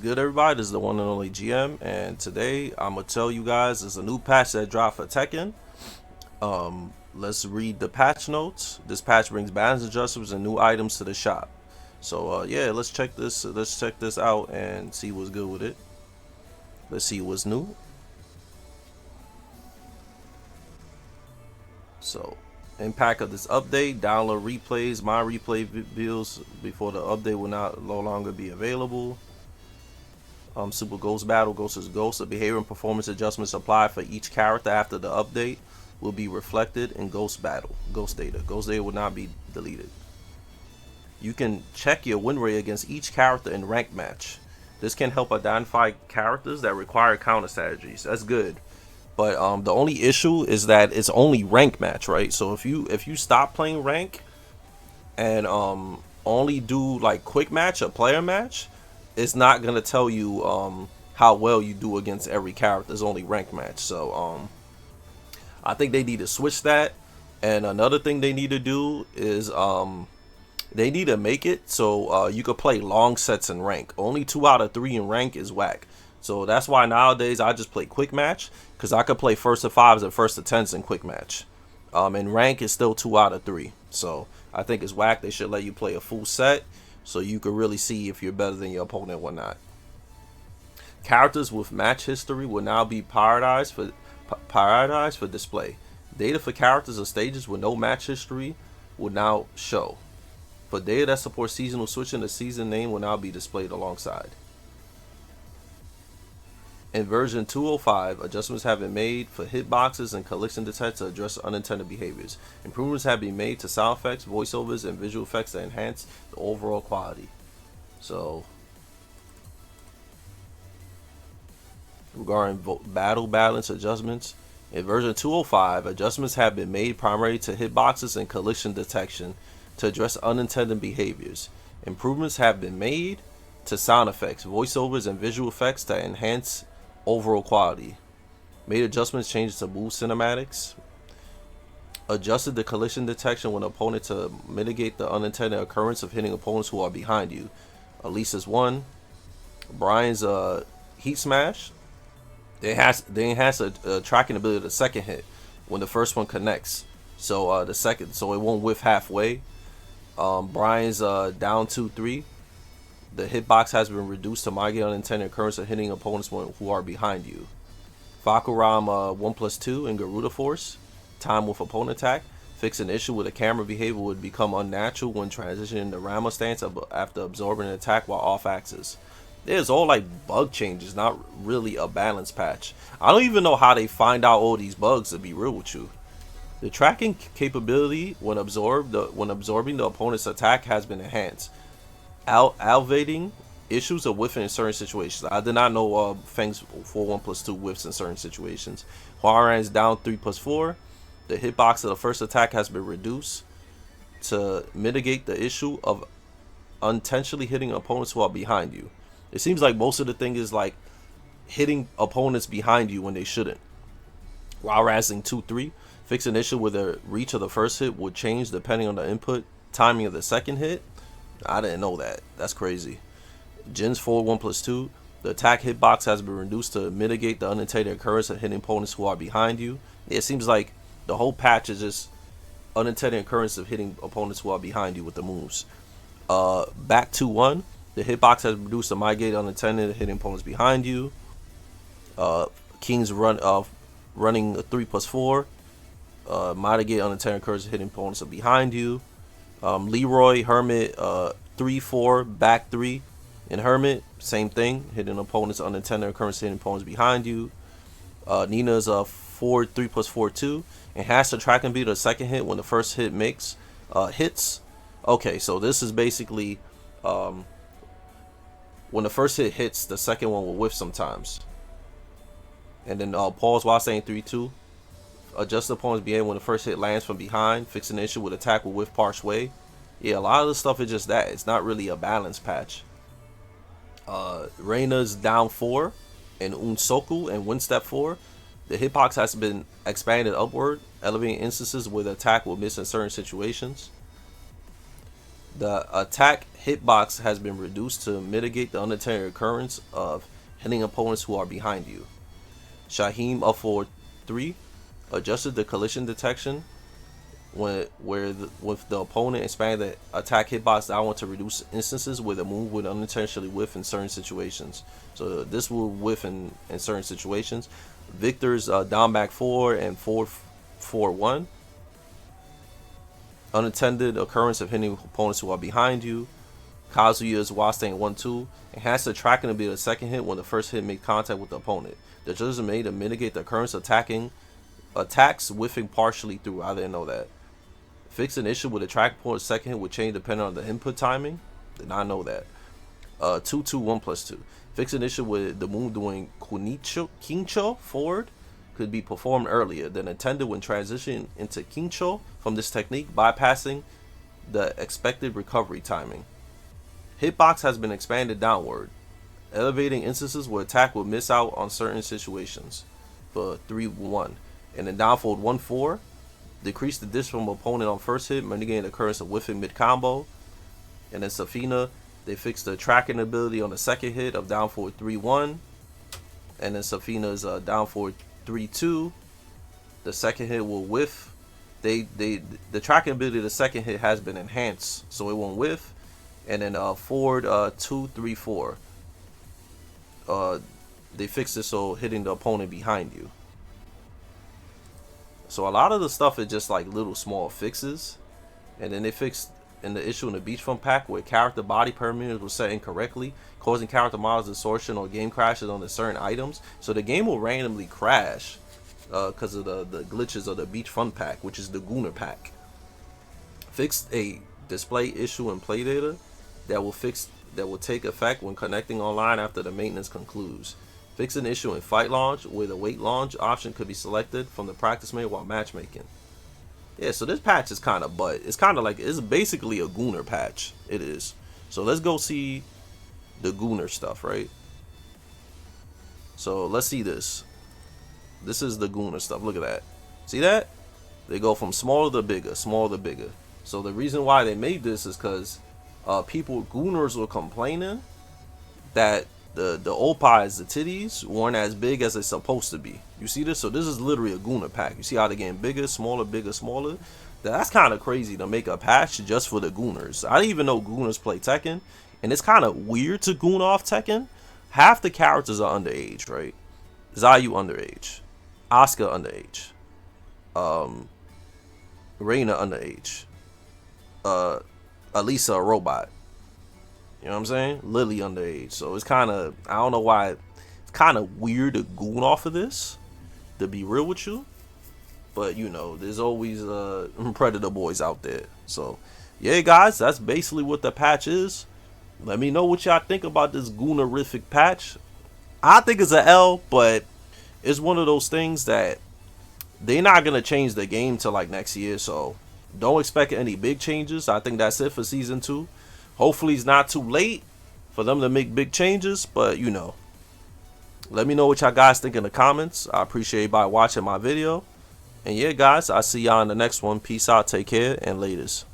good, everybody? This is the one and only GM, and today I'm gonna tell you guys there's a new patch that dropped for Tekken. Let's read the patch notes. This patch brings balance adjustments and new items to the shop. So yeah, let's check this. Let's check this out and see what's good with it. Let's see what's new. So, impact of this update: download replays, my replay videos before the update will no longer be available. Super Ghost Battle, Ghost is Ghost. The behavior and performance adjustments applied for each character after the update will be reflected in Ghost Battle. Ghost data. Ghost data will not be deleted. You can check your win rate against each character in ranked match. This can help identify characters that require counter strategies. That's good. But the only issue is that it's only rank match, right? So if you stop playing rank and only do like quick match, a player match, it's not gonna tell you how well you do against every character. It's only rank match. So I think they need to switch that. And another thing they need to do is they need to make it so you could play long sets in rank. Only 2 out of 3 in rank is whack. So that's why nowadays I just play quick match, because I could play first to 5s and first to 10s in quick match. And rank is still 2 out of 3. So I think it's whack. They should let you play a full set so you can really see if you're better than your opponent or not. Characters with match history will now be prioritized for display. Data for characters or stages with no match history will now show. For data that supports seasonal switching, the season name will now be displayed alongside. In version 205, adjustments have been made for hitboxes and collision detectors to address unintended behaviors. Improvements have been made to sound effects, voiceovers, and visual effects to enhance the overall quality. So, regarding battle balance adjustments, in version 205, adjustments have been made primarily to hitboxes and collision detection to address unintended behaviors. Improvements have been made to sound effects, voiceovers, and visual effects to enhance overall quality. Made adjustments, changes to move cinematics. Adjusted the collision detection when opponent to mitigate the unintended occurrence of hitting opponents who are behind you. Elisa's 1. Brian's heat smash. They enhance a tracking ability of the second hit when the first one connects. So so it won't whiff halfway. Brian's down 2-3. The hitbox has been reduced to mitigate unintended occurrence of hitting opponents who are behind you. Fakuram 1+2 in Garuda Force. Time with opponent attack. Fix an issue with a camera behavior would become unnatural when transitioning to Rama stance after absorbing an attack while off axis. There's all like bug changes, not really a balance patch. I don't even know how they find out all these bugs, to be real with you. The tracking capability when absorbing the opponent's attack has been enhanced. Elevating issues of whiffing in certain situations. I did not know Feng's 4-1+2 whiffs in certain situations. Huaran's down 3+4. The hitbox of the first attack has been reduced to mitigate the issue of unintentionally hitting opponents who are behind you. It seems like most of the thing is like hitting opponents behind you when they shouldn't. While razzing 2-3, fix an issue where the reach of the first hit would change depending on the input timing of the second hit. I didn't know that. That's crazy. Jin's 4-1+2. The attack hitbox has been reduced to mitigate the unintended occurrence of hitting opponents who are behind you. It seems like the whole patch is just unintended occurrence of hitting opponents who are behind you with the moves. Back 2-1. The hitbox has been reduced to mitigate unintended hitting opponents behind you. King's running a 3+4. Mitigate unintended occurrence of hitting opponents behind you. Leroy Hermit 3-4 back 3 in Hermit, same thing, hitting opponents unintended occurrence hitting opponents behind you. Nina's 3+4-2 and has to track and beat the second hit when the first hit makes hits. Okay, so this is basically when the first hit hits, the second one will whiff sometimes. And then pause while saying 3-2. Adjust the opponent's behavior when the first hit lands from behind. Fix an issue with attack with whiff partial way. Yeah, a lot of the stuff is just that. It's not really a balance patch. Reina's down 4 and Unsoku and Windstep 4. The hitbox has been expanded upward, elevating instances where the attack will miss in certain situations. The attack hitbox has been reduced to mitigate the unintended occurrence of hitting opponents who are behind you. Shaheem up for 3 adjusted the collision detection with the opponent expanded the attack hitbox downward to reduce instances where the move would unintentionally whiff in certain situations. So this will whiff in certain situations. Victor's down back 4 and forward 4-1. Unintended occurrence of hitting opponents who are behind you. Kazuya's Wastang 1-2 enhance the tracking ability of the second hit when the first hit made contact with the opponent. The judges are made to mitigate the occurrence of attacks whiffing partially through. I didn't know that. Fix an issue with the track opponent's second hit would change depending on the input timing. Did not know that. 2-2-1+2. Fix an issue with the move doing Kincho forward could be performed earlier than intended when transitioning into Kincho from this technique, bypassing the expected recovery timing. Hitbox has been expanded downward, elevating instances where attack will miss out on certain situations for 3-1. And then down forward 1-4, decrease the dish from opponent on first hit, mitigating the occurrence of whiffing mid combo. And then Safina, they fixed the tracking ability on the second hit of down forward 3-1. And then Safina's down forward 3-2. The second hit will whiff. The tracking ability of the second hit has been enhanced, so it won't whiff. And then forward 2-3-4. They fixed it so hitting the opponent behind you. So a lot of the stuff is just like little small fixes. And then they fixed in the issue in the beachfront pack where character body parameters were set incorrectly, causing character models distortion or game crashes on the certain items. So the game will randomly crash because of the glitches of the beachfront pack, which is the Gunner pack. Fixed a display issue in play data that will take effect when connecting online after the maintenance concludes. Fix an issue in fight launch where the wait launch option could be selected from the practice menu while matchmaking. Yeah, so this patch is kind of it's kind of like, it's basically a Gunner patch. It is. So let's go see the Gunner stuff, right? So let's see this. This is the Gunner stuff. Look at that. See that? They go from smaller to bigger, smaller to bigger. So the reason why they made this is because Gunners were complaining that the Opais, the titties, weren't as big as they're supposed to be. You see this? So this is literally a Gunner pack. You see how they're getting bigger, smaller, bigger, smaller? That's kind of crazy to make a patch just for the Gunners. I didn't even know Gunners play Tekken, and it's kind of weird to goon off Tekken. Half the characters are underage, right? Zayu underage, Asuka underage, Reina underage, Alisa a robot. You know what I'm saying? Lily underage. So it's kind of, I don't know why, it's kind of weird to goon off of this, to be real with you. But, you know, there's always Predator boys out there. So, yeah, guys, that's basically what the patch is. Let me know what y'all think about this Gunnerific patch. I think it's an L, but it's one of those things that they're not going to change the game till like next year. So, don't expect any big changes. I think that's it for Season 2. Hopefully it's not too late for them to make big changes, but you know, let me know what y'all guys think in the comments. I appreciate everybody watching my video. And yeah, guys, I'll see y'all in the next one. Peace out, take care, and laters.